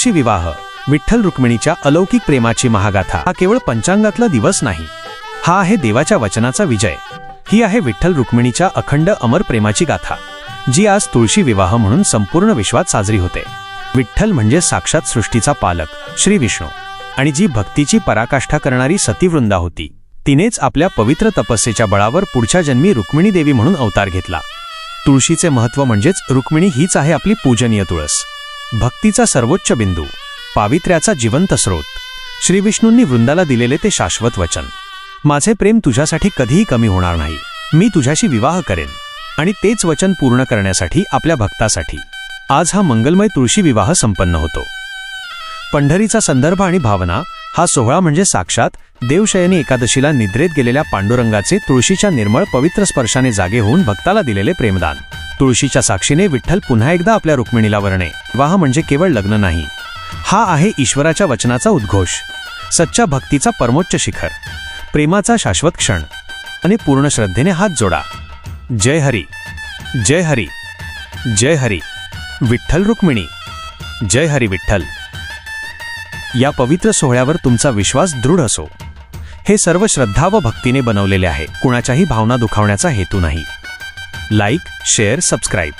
तुळशी विवाह विठ्ठल रुक्मिणीच्या अलौकिक प्रेमाची महागाथा हा केवळ पंचांगातला दिवस नाही, हा आहे देवाच्या वचनाचा विजय। ही आहे विठ्ठल रुक्मिणीच्या अखंड अमर प्रेमाची गाथा, जी आज तुळशी विवाह म्हणून संपूर्ण विश्वात साजरी होते। विठ्ठल म्हणजे साक्षात सृष्टीचा पालक श्री विष्णू, आणि जी भक्तीची पराकाष्ठा करणारी सतीवृंदा होती, तिनेच आपल्या पवित्र तपस्येच्या बळावर पुढच्या जन्मी रुक्मिणी देवी म्हणून अवतार घेतला। तुळशीचे महत्त्व म्हणजेच रुक्मिणी हीच आहे आपली पूजनीय तुळस, भक्तीचा सर्वोच्च बिंदू, पावित्र्याचा जिवंत स्रोत। श्री विष्णूंनी वृंदाला दिलेले ते शाश्वत वचन, माझे प्रेम तुझ्यासाठी कधीही कमी होणार नाही, मी तुझ्याशी विवाह करेन। आणि तेच वचन पूर्ण करण्यासाठी आपल्या भक्तासाठी आज हा मंगलमय तुळशी विवाह संपन्न होतो। पंढरीचा संदर्भ आणि भावना हा सोहळा म्हणजे साक्षात देवशयनी एकादशीला निद्रेत गेलेल्या पांडुरंगाचे तुळशीच्या निर्मळ पवित्र स्पर्शाने जागे होऊन भक्ताला दिलेले प्रेमदान। तुळशीच्या साक्षीने विठ्ठल पुन्हा एकदा आपल्या रुक्मिणीला वरणे। विवाह म्हणजे केवळ लग्न नाही, हा आहे ईश्वराच्या वचनाचा उद्घोष, सच्च्या भक्तीचा परमोच्च शिखर, प्रेमाचा शाश्वत क्षण। आणि पूर्ण श्रद्धेने हात जोडा, जय हरी, जय हरी, जय हरी, विठ्ठल रुक्मिणी, जय हरी विठ्ठल। या पवित्र सोहळ्यावर तुमचा विश्वास दृढ असो। हे सर्व श्रद्धा व भक्तीने बनवलेले आहे, कुणाच्याही भावना दुखावण्याचा हेतू नाही। Like, share, subscribe.